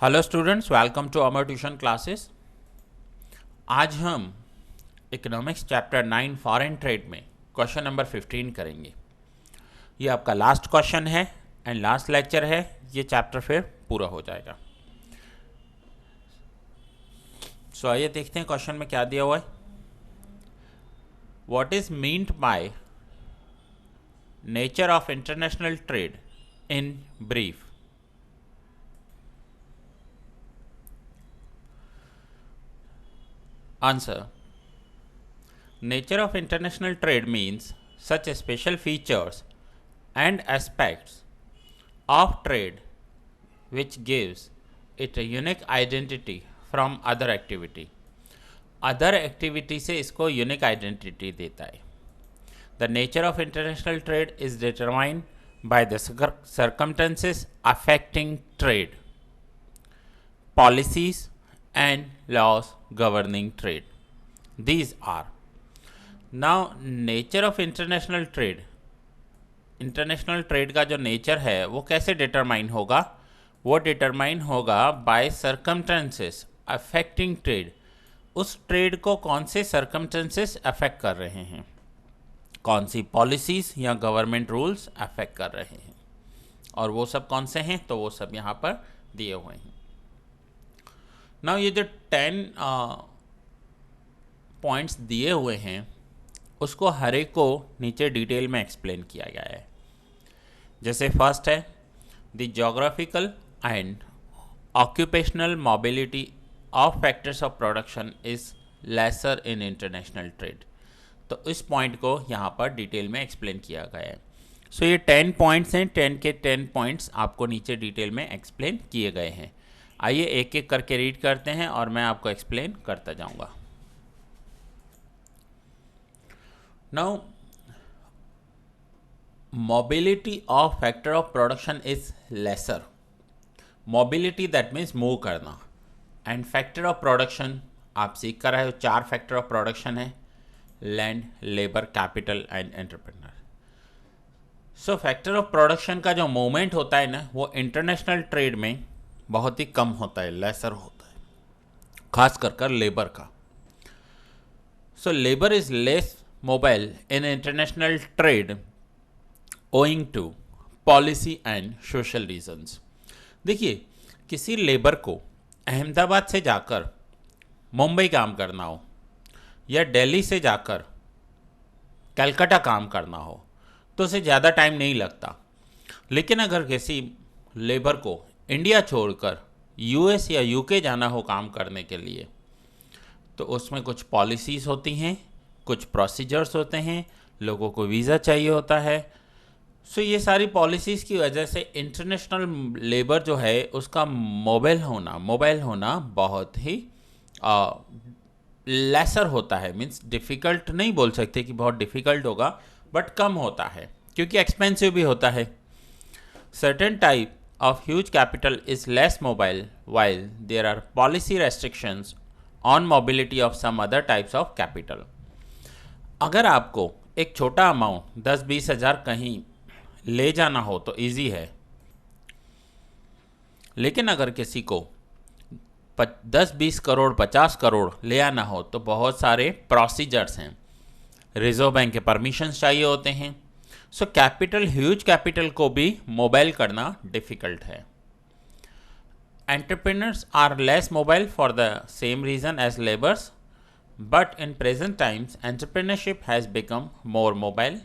Hello students, welcome to Amar tuition classes. आज हम economics chapter 9 foreign trade में question number 15 करेंगे। ये आपका लास्ट क्वेश्चन है एंड लास्ट लेक्चर है। ये चैप्टर फिर पूरा हो जाएगा। सो आइए देखते हैं क्वेश्चन में क्या दिया हुआ है। What is meant by nature of international trade in brief. Answer. Nature of international trade means such special features and aspects of trade which gives it a unique identity from other activity. Other activity से इसको unique identity देता है। The nature of international trade is determined by the circumstances affecting trade, policies and laws governing trade. These are now nature of international trade. International trade का जो nature है वो कैसे determine होगा? वो डिटरमाइन होगा बाय सर्कमस्टेंसेस अफेक्टिंग ट्रेड। उस trade को कौन से सर्कमस्टेंसेस अफेक्ट कर रहे हैं, कौन सी पॉलिसीज या गवर्नमेंट रूल्स अफेक्ट कर रहे हैं, और वो सब कौन से हैं, तो वो सब यहाँ पर दिए हुए हैं। ना ये जो 10 पॉइंट्स दिए हुए हैं उसको हर एक को नीचे डिटेल में एक्सप्लेन किया गया है। जैसे फर्स्ट है the geographical and occupational mobility of factors of production is lesser in international trade. तो इस पॉइंट को यहाँ पर डिटेल में एक्सप्लेन किया गया है। सो ये 10 पॉइंट्स हैं, 10 के 10 पॉइंट्स आपको नीचे डिटेल में एक्सप्लेन किए गए हैं। आइए एक एक करके रीड करते हैं और मैं आपको एक्सप्लेन करता जाऊंगा। Now mobility of factor of production is lesser. Mobility that means move करना, एंड फैक्टर ऑफ प्रोडक्शन आप सीख कर रहे हो। 4 फैक्टर ऑफ प्रोडक्शन है: land, labour, capital and entrepreneur. So factor of production का जो मूवमेंट होता है ना, वो इंटरनेशनल ट्रेड में बहुत ही कम होता है, लेसर होता है, खास कर लेबर का। So labour is less mobile in international trade owing to policy and social reasons. देखिए, किसी लेबर को अहमदाबाद से जाकर मुंबई काम करना हो या दिल्ली से जाकर कलकत्ता काम करना हो तो उसे ज़्यादा टाइम नहीं लगता। लेकिन अगर किसी लेबर को इंडिया छोड़कर यूएस या यूके जाना हो काम करने के लिए, तो उसमें कुछ पॉलिसीज़ होती हैं, कुछ प्रोसीजर्स होते हैं, लोगों को वीज़ा चाहिए होता है। सो ये सारी पॉलिसीज़ की वजह से इंटरनेशनल लेबर जो है उसका मोबाइल होना बहुत ही लेसर होता है। मीन्स डिफ़िकल्ट नहीं बोल सकते कि बहुत डिफ़िकल्ट होगा, बट कम होता है क्योंकि एक्सपेंसिव भी होता है। Certain type of huge capital is less mobile, while there are policy restrictions on mobility of some other types of capital. अगर आपको एक छोटा अमाउंट 10-20 हज़ार कहीं ले जाना हो तो इजी है, लेकिन अगर किसी को 10-20 करोड़ 50 करोड़ ले आना हो तो बहुत सारे प्रोसीजर्स हैं, रिजर्व बैंक के परमिशंस चाहिए होते हैं। सो कैपिटल, ह्यूज कैपिटल को भी मोबाइल करना डिफ़िकल्ट है। Entrepreneurs are less mobile for the same reason as labours, but in present times entrepreneurship has become more mobile.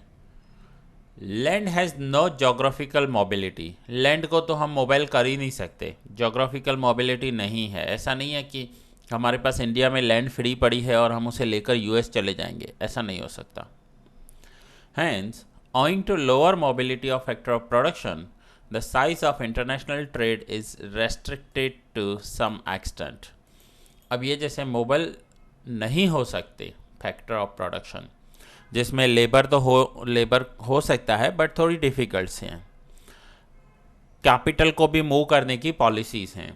Land has no geographical mobility. Land को तो हम mobile कर ही नहीं सकते, जोग्राफिकल मोबिलिटी नहीं है। ऐसा नहीं है कि हमारे पास इंडिया में लैंड फ्री पड़ी है और हम उसे लेकर यूएस चले जाएंगे, ऐसा नहीं हो सकता। Hence owing to lower mobility of factor of production, the size of international trade is restricted to some extent. अब ये जैसे मोबाइल नहीं हो सकते फैक्टर ऑफ प्रोडक्शन, जिसमें लेबर हो सकता है बट थोड़ी डिफ़िकल्ट से हैं। कैपिटल को भी मूव करने की पॉलिसीज़ हैं।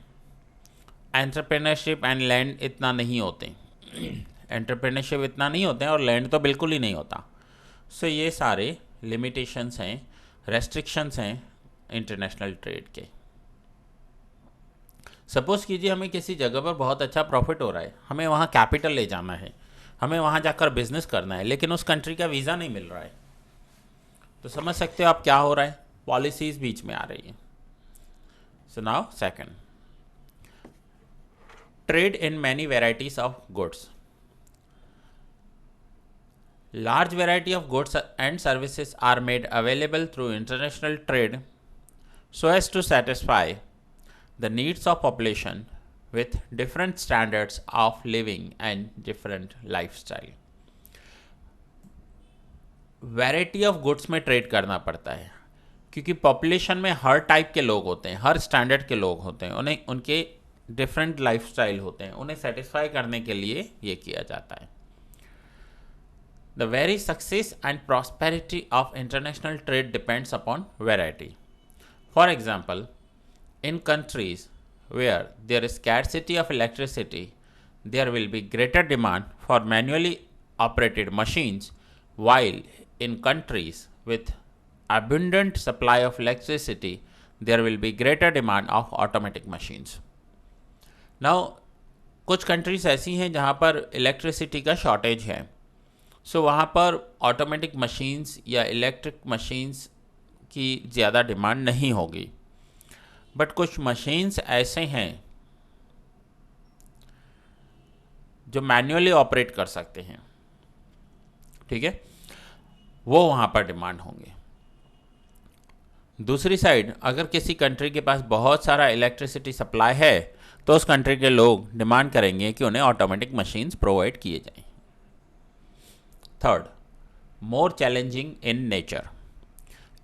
एंटरप्रेन्योरशिप एंड लैंड इतना नहीं होते, एंटरप्रेन्योरशिप इतना नहीं होते हैं और लैंड तो बिल्कुल ही नहीं होता। सो ये सारे लिमिटेशंस हैं, रेस्ट्रिक्शंस हैं इंटरनेशनल ट्रेड के। सपोज कीजिए हमें किसी जगह पर बहुत अच्छा प्रॉफिट हो रहा है, हमें वहाँ कैपिटल ले जाना है, हमें वहाँ जाकर बिजनेस करना है, लेकिन उस कंट्री का वीज़ा नहीं मिल रहा है। तो समझ सकते हो आप क्या हो रहा है, पॉलिसीज बीच में आ रही हैं। So now second, trade in many varieties of goods. Large variety of goods and services are made available through international trade so as to satisfy the needs of population with different standards of living and different lifestyle. Variety of goods में trade करना पड़ता है क्योंकि population में हर type के लोग होते हैं, हर स्टैंडर्ड के लोग होते हैं, उन्हें उनके डिफरेंट लाइफस्टाइल होते हैं, उन्हें सेटिस्फाई करने के लिए ये किया जाता है। The very success and prosperity of international trade depends upon variety. For example, in countries where there is scarcity of electricity, there will be greater demand for manually operated machines, while in countries with abundant supply of electricity, there will be greater demand of automatic machines. Now, कुछ countries ऐसी हैं जहाँ पर electricity का shortage है, सो वहाँ पर automatic machines या इलेक्ट्रिक मशीन्स की ज़्यादा डिमांड नहीं होगी। बट कुछ मशीन्स ऐसे हैं जो मैन्युअली ऑपरेट कर सकते हैं, ठीक है, वो वहाँ पर डिमांड होंगे। दूसरी साइड, अगर किसी कंट्री के पास बहुत सारा इलेक्ट्रिसिटी सप्लाई है तो उस कंट्री के लोग डिमांड करेंगे कि उन्हें ऑटोमेटिक मशीन्स प्रोवाइड किए जाएं। Third, more challenging in nature.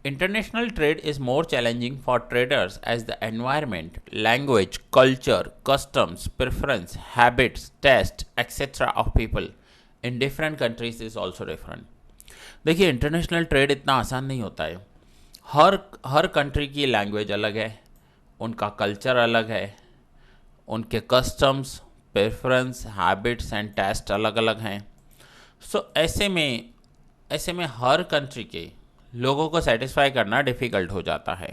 International trade is more challenging for traders as the environment, language, culture, customs, preference, habits, taste, etc. of people in different countries is also different. देखिए, international trade इतना आसान नहीं होता है। हर country की language अलग है, उनका कल्चर अलग है, उनके customs, preference, habits and taste अलग अलग हैं। ऐसे में हर कंट्री के लोगों को सेटिस्फाई करना डिफ़िकल्ट हो जाता है।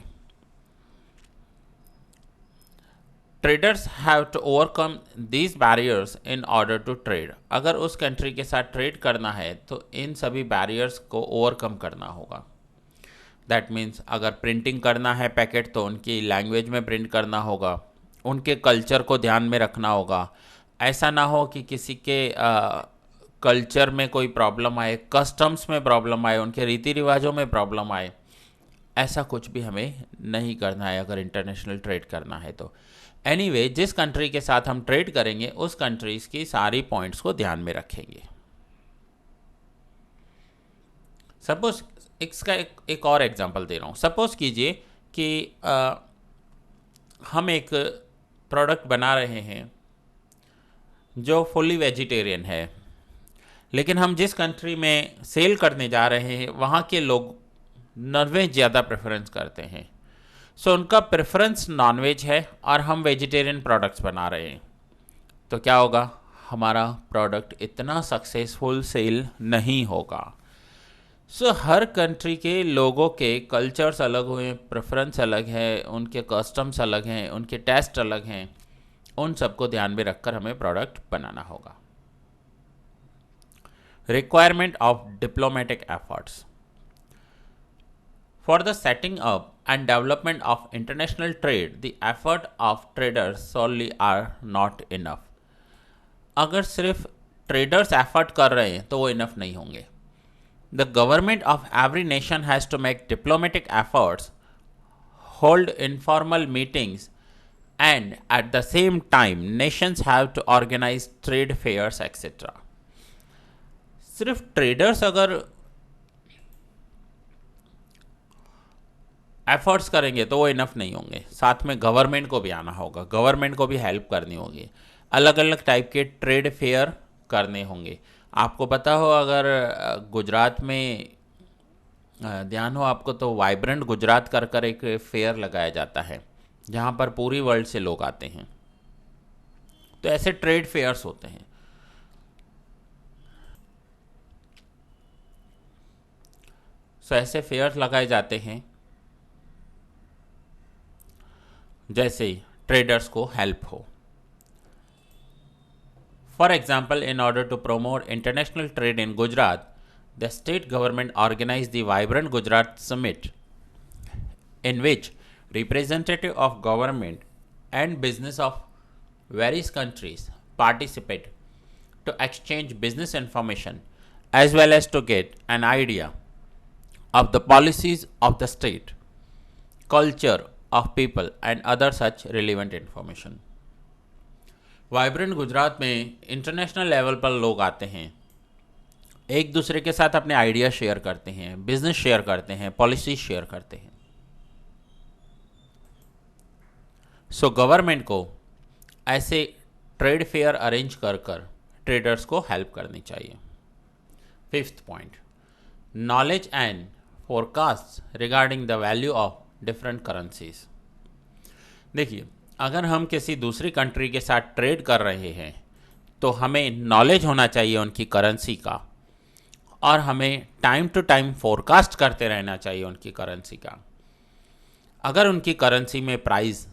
Traders have to overcome these barriers in order to trade. अगर उस कंट्री के साथ ट्रेड करना है तो इन सभी बैरियर्स को ओवरकम करना होगा। दैट मीन्स अगर प्रिंटिंग करना है पैकेट तो उनकी लैंग्वेज में प्रिंट करना होगा, उनके कल्चर को ध्यान में रखना होगा। ऐसा ना हो कि किसी के कल्चर में कोई प्रॉब्लम आए, कस्टम्स में प्रॉब्लम आए, उनके रीति रिवाजों में प्रॉब्लम आए, ऐसा कुछ भी हमें नहीं करना है अगर इंटरनेशनल ट्रेड करना है तो। एनीवे, जिस कंट्री के साथ हम ट्रेड करेंगे उस कंट्रीज़ की सारी पॉइंट्स को ध्यान में रखेंगे। सपोज इसका एक और एग्जांपल दे रहा हूँ। सपोज कीजिए कि हम एक प्रोडक्ट बना रहे हैं जो फुली वेजिटेरियन है, लेकिन हम जिस कंट्री में सेल करने जा रहे हैं वहाँ के लोग नॉनवेज ज़्यादा प्रेफरेंस करते हैं। सो उनका प्रेफरेंस नॉनवेज है और हम वेजिटेरियन प्रोडक्ट्स बना रहे हैं, तो क्या होगा, हमारा प्रोडक्ट इतना सक्सेसफुल सेल नहीं होगा। सो हर कंट्री के लोगों के कल्चर्स अलग हुए, प्रेफरेंस अलग है, उनके कस्टम्स अलग हैं, उनके टेस्ट अलग हैं, उन सबको ध्यान में रखकर हमें प्रोडक्ट बनाना होगा। Requirement of diplomatic efforts. For the setting up and development of international trade, the effort of traders solely are not enough. अगर सिर्फ ट्रेडर्स एफर्ट कर रहे हैं तो वो इनफ नहीं होंगे। The government of every nation has to make diplomatic efforts, hold informal meetings, and at the same time nations have to organize trade fairs etc. सिर्फ ट्रेडर्स अगर एफर्ट्स करेंगे तो वो इनफ नहीं होंगे, साथ में गवर्नमेंट को भी आना होगा, गवर्नमेंट को भी हेल्प करनी होगी, अलग अलग टाइप के ट्रेड फेयर करने होंगे। आपको पता हो, अगर गुजरात में ध्यान हो आपको तो वाइब्रेंट गुजरात कर एक फेयर लगाया जाता है जहाँ पर पूरी वर्ल्ड से लोग आते हैं। तो ऐसे ट्रेड फेयर्स होते हैं। ऐसे फेयर्स लगाए जाते हैं जैसे ट्रेडर्स को हेल्प हो। For example, in order to promote international trade in Gujarat, the state government organized the Vibrant Gujarat Summit, in which representatives of government and business of various countries participate to exchange business information as well as to get an idea of the policies of the state, culture of people and other such relevant information. Vibrant Gujarat में international level पर लोग आते हैं, एक दूसरे के साथ अपने आइडिया शेयर करते हैं, बिजनेस शेयर करते हैं, पॉलिसी शेयर करते हैं। सो गवर्नमेंट को ऐसे ट्रेड फेयर अरेंज कर कर ट्रेडर्स को हेल्प करनी चाहिए। Fifth point, knowledge and forecast regarding the value of different currencies. देखिए, अगर हम किसी दूसरी कंट्री के साथ ट्रेड कर रहे हैं तो हमें नॉलेज होना चाहिए उनकी करेंसी का, और हमें टाइम टू टाइम फोरकास्ट करते रहना चाहिए उनकी करेंसी का। अगर उनकी करेंसी में प्राइस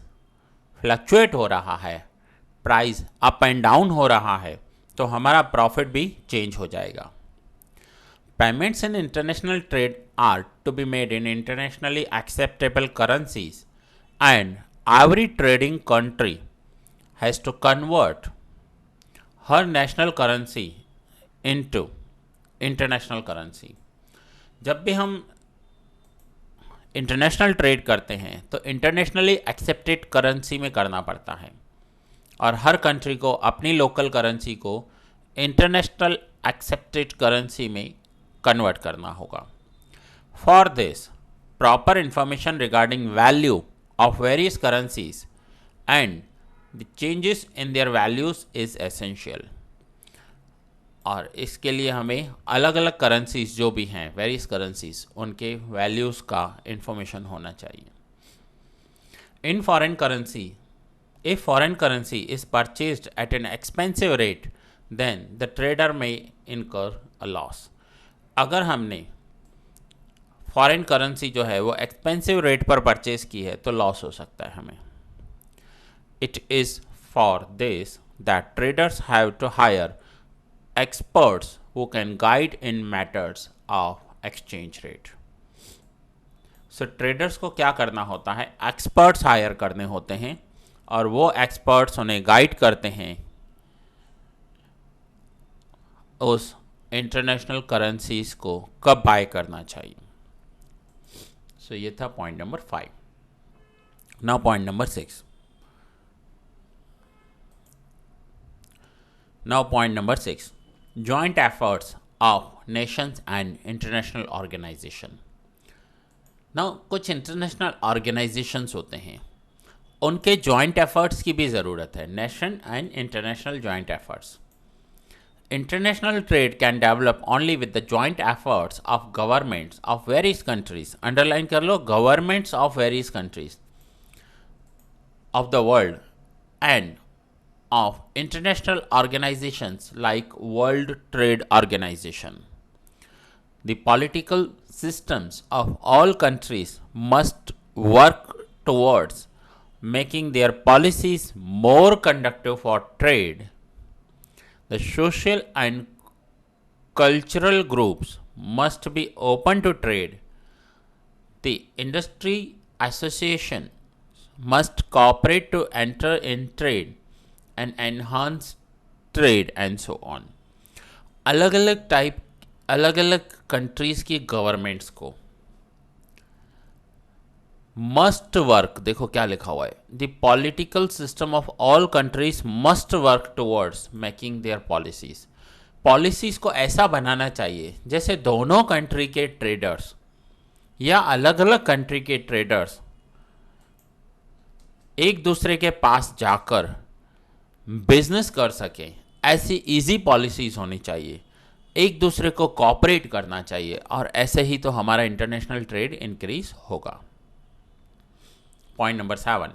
फ्लक्चुएट हो रहा है, प्राइस अप एंड डाउन हो रहा है, तो हमारा प्रॉफिट भी चेंज हो जाएगा। Payments in international trade are to be made in internationally acceptable currencies and every trading country has to convert her national currency into international currency. जब भी हम इंटरनेशनल ट्रेड करते हैं तो इंटरनेशनली एक्सेप्टेड करेंसी में करना पड़ता है, और हर कंट्री को अपनी लोकल करेंसी को इंटरनेशनल एक्सेप्टेड करेंसी में कन्वर्ट करना होगा। For this, proper information regarding value of various currencies and the changes in their values is essential. और इसके लिए हमें अलग अलग करेंसीज जो भी हैं, वेरियस करेंसीज, उनके वैल्यूज़ का इंफॉर्मेशन होना चाहिए। In foreign currency, if foreign currency is purchased at an expensive rate, then the trader may incur a loss. अगर हमने फॉरेन करेंसी जो है वो एक्सपेंसिव रेट पर परचेज की है तो लॉस हो सकता है हमें। It is for this that traders have to hire experts who can guide in matters of exchange rate. So traders को क्या करना होता है, experts हायर करने होते हैं, और वो experts उन्हें गाइड करते हैं उस इंटरनेशनल करेंसीज को कब बाय करना चाहिए। सो ये था point number 5। Now point number 6। Now point number 6, joint efforts of nations and international organization. Now कुछ इंटरनेशनल ऑर्गेनाइजेशंस होते हैं, उनके जॉइंट एफर्ट्स की भी ज़रूरत है। Nation and international joint efforts. International trade can develop only with the joint efforts of governments of various countries. Underline कर लो, governments of various countries of the world and of international organizations like World Trade Organization. The political systems of all countries must work towards making their policies more conducive for trade. The social and cultural groups must be open to trade. The industry association must cooperate to enter in trade and enhance trade and so on. अलग अलग countries की governments को must work, देखो क्या लिखा हुआ है, the political system of all countries must work towards making their policies. Policies को ऐसा बनाना चाहिए जैसे दोनों कंट्री के ट्रेडर्स या अलग अलग कंट्री के ट्रेडर्स एक दूसरे के पास जाकर बिजनेस कर सकें। ऐसी इजी पॉलिसीज होनी चाहिए, एक दूसरे को कोऑपरेट करना चाहिए, और ऐसे ही तो हमारा इंटरनेशनल ट्रेड इंक्रीज होगा। Point number 7,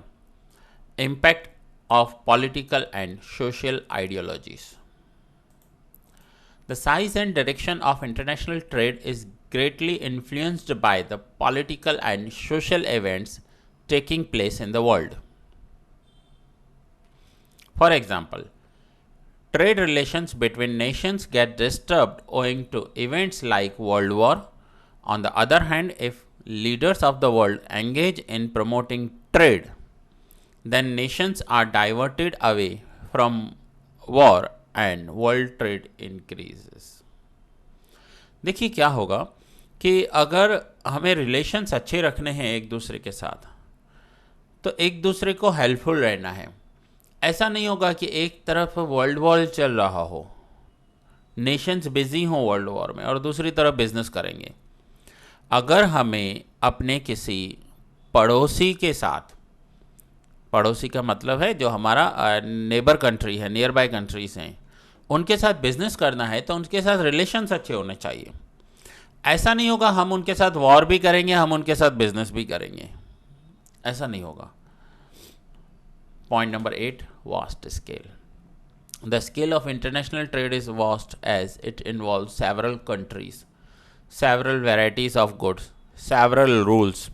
impact of political and social ideologies. The size and direction of international trade is greatly influenced by the political and social events taking place in the world. For example, trade relations between nations get disturbed owing to events like World War. On the other hand, if leaders of the world engage in promoting trade, then nations are diverted away from war and world trade increases. देखिए क्या होगा कि अगर हमें relations अच्छे रखने हैं एक दूसरे के साथ, तो एक दूसरे को हेल्पफुल रहना है। ऐसा नहीं होगा कि एक तरफ वर्ल्ड वॉर चल रहा हो, नेशंस बिजी हों वर्ल्ड वॉर में, और दूसरी तरफ बिजनेस करेंगे। अगर हमें अपने किसी पड़ोसी के साथ, पड़ोसी का मतलब है जो हमारा नेबर कंट्री है, नियर बाय कंट्रीज हैं, उनके साथ बिजनेस करना है तो उनके साथ रिलेशंस अच्छे होने चाहिए। ऐसा नहीं होगा हम उनके साथ वॉर भी करेंगे, हम उनके साथ बिजनेस भी करेंगे, ऐसा नहीं होगा। Point number 8, vast scale. The scale of international trade is vast as it involves several countries, several varieties of goods, several rules,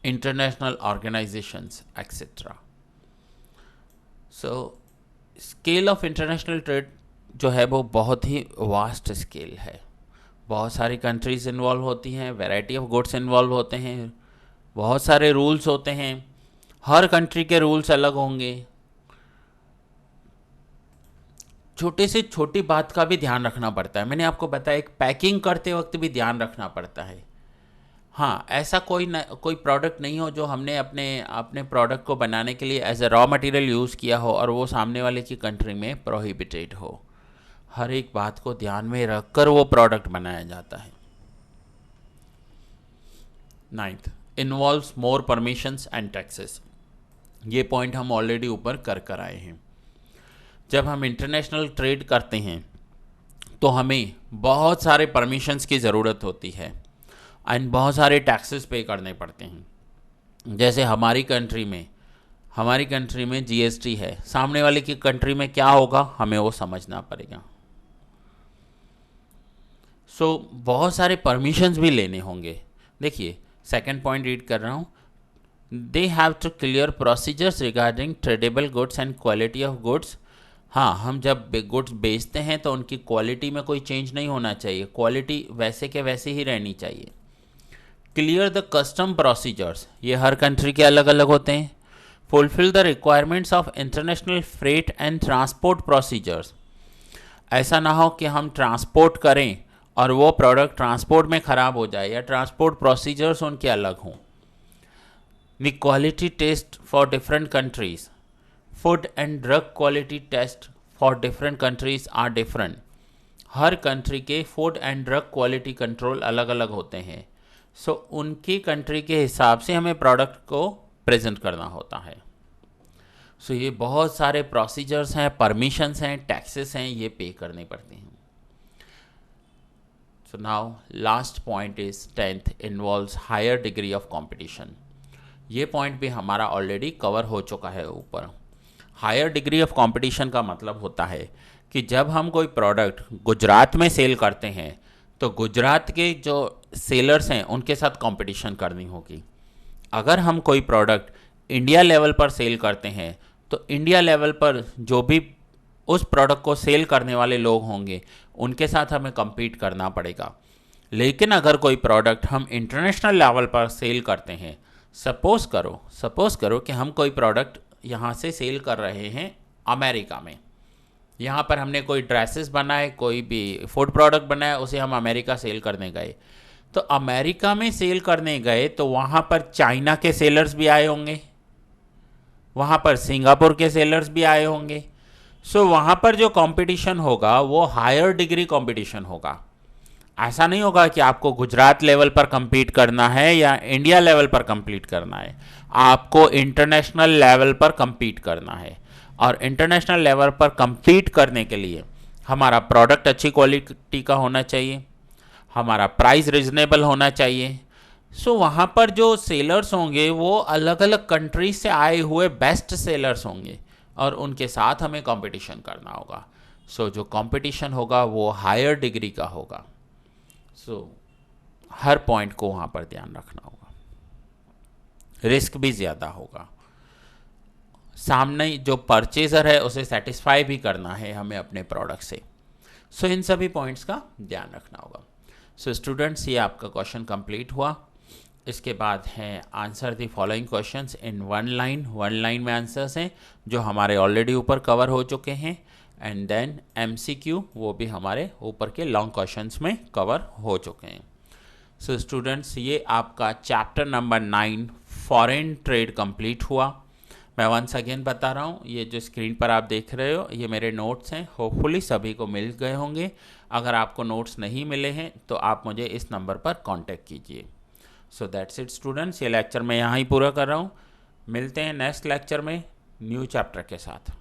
international organizations, etc. So, scale of international trade जो है वो बहुत ही vast scale है। बहुत सारी countries involve होती हैं, variety of goods involve होते हैं, बहुत सारे रूल्स होते हैं, हर कंट्री के रूल्स अलग होंगे। छोटे से छोटी बात का भी ध्यान रखना पड़ता है। मैंने आपको बताया एक पैकिंग करते वक्त भी ध्यान रखना पड़ता है। हाँ, ऐसा कोई प्रोडक्ट नहीं हो जो हमने अपने प्रोडक्ट को बनाने के लिए as a raw material use किया हो और वो सामने वाले की कंट्री में प्रोहिबिटेड हो। हर एक बात को ध्यान में रखकर वो प्रोडक्ट बनाया जाता है। 9th, involves more permissions and taxes. ये पॉइंट हम ऑलरेडी ऊपर कर आए हैं। जब हम इंटरनेशनल ट्रेड करते हैं तो हमें बहुत सारे परमिशंस की ज़रूरत होती है एंड बहुत सारे टैक्सेस पे करने पड़ते हैं। जैसे हमारी कंट्री में जीएसटी है, सामने वाले की कंट्री में क्या होगा हमें वो समझना पड़ेगा। बहुत सारे परमिशंस भी लेने होंगे। देखिए सेकंड पॉइंट रीड कर रहा हूँ। They have to clear procedures regarding tradable goods and quality of goods. हाँ, हम जब गुड्स बेचते हैं तो उनकी क्वालिटी में कोई चेंज नहीं होना चाहिए, क्वालिटी वैसे के वैसे ही रहनी चाहिए। क्लियर द कस्टम प्रोसीजर्स, ये हर कंट्री के अलग अलग होते हैं। Fulfil the requirements of international freight and transport procedures. ऐसा ना हो कि हम ट्रांसपोर्ट करें और वो प्रोडक्ट ट्रांसपोर्ट में ख़राब हो जाए या ट्रांसपोर्ट प्रोसीजर्स उनके अलग हों। The quality test for different countries. Food and drug quality test for different countries are different. हर कंट्री के food and drug quality control अलग अलग होते हैं। उनकी कंट्री के हिसाब से हमें प्रोडक्ट को प्रेजेंट करना होता है। ये बहुत सारे प्रोसीजर्स हैं, परमिशंस हैं, टैक्सेस हैं, ये पे करने पड़ते हैं। Now last point is 10th, involves higher degree of competition. ये पॉइंट भी हमारा ऑलरेडी कवर हो चुका है ऊपर। हायर डिग्री ऑफ कंपटीशन का मतलब होता है कि जब हम कोई प्रोडक्ट गुजरात में सेल करते हैं तो गुजरात के जो सेलर्स हैं उनके साथ कंपटीशन करनी होगी। अगर हम कोई प्रोडक्ट इंडिया लेवल पर सेल करते हैं तो इंडिया लेवल पर जो भी उस प्रोडक्ट को सेल करने वाले लोग होंगे उनके साथ हमें compete करना पड़ेगा। लेकिन अगर कोई प्रोडक्ट हम इंटरनेशनल लेवल पर सेल करते हैं, सपोज़ करो कि हम कोई प्रोडक्ट यहाँ से सेल कर रहे हैं अमेरिका में। यहाँ पर हमने कोई ड्रेसेस बनाए, कोई भी फूड प्रोडक्ट बनाया, उसे हम अमेरिका सेल करने गए। तो अमेरिका में सेल करने गए तो वहाँ पर चाइना के सेलर्स भी आए होंगे, वहाँ पर सिंगापुर के सेलर्स भी आए होंगे। वहाँ पर जो कंपटीशन होगा वो हायर डिग्री कंपटीशन होगा। ऐसा नहीं होगा कि आपको गुजरात लेवल पर compete करना है या इंडिया लेवल पर compete करना है, आपको इंटरनेशनल लेवल पर compete करना है। और इंटरनेशनल लेवल पर compete करने के लिए हमारा प्रोडक्ट अच्छी क्वालिटी का होना चाहिए, हमारा प्राइस रिजनेबल होना चाहिए। वहाँ पर जो सेलर्स होंगे वो अलग अलग कंट्रीज से आए हुए बेस्ट सेलर्स होंगे और उनके साथ हमें कंपटीशन करना होगा। जो कंपटीशन होगा वो हायर डिग्री का होगा। हर पॉइंट को वहाँ पर ध्यान रखना होगा। रिस्क भी ज़्यादा होगा। सामने जो परचेज़र है उसे सेटिस्फाई भी करना है हमें अपने प्रोडक्ट से। सो इन सभी पॉइंट्स का ध्यान रखना होगा। सो स्टूडेंट्स, ये आपका क्वेश्चन कंप्लीट हुआ। इसके बाद है answer the following questions in one line में आंसर्स हैं जो हमारे ऑलरेडी ऊपर कवर हो चुके हैं, एंड देन MCQ, वो भी हमारे ऊपर के लॉन्ग क्वेश्चंस में कवर हो चुके हैं। सो स्टूडेंट्स, ये आपका chapter number 9 foreign trade complete हुआ। मैं वंस अगेन बता रहा हूँ, ये जो स्क्रीन पर आप देख रहे हो ये मेरे नोट्स हैं, होपफुली सभी को मिल गए होंगे। अगर आपको नोट्स नहीं मिले हैं तो आप मुझे इस नंबर पर कांटेक्ट कीजिए। सो दैट्स इट स्टूडेंट्स, ये लेक्चर मैं यहाँ ही पूरा कर रहा हूँ। मिलते हैं नेक्स्ट लेक्चर में न्यू चैप्टर के साथ।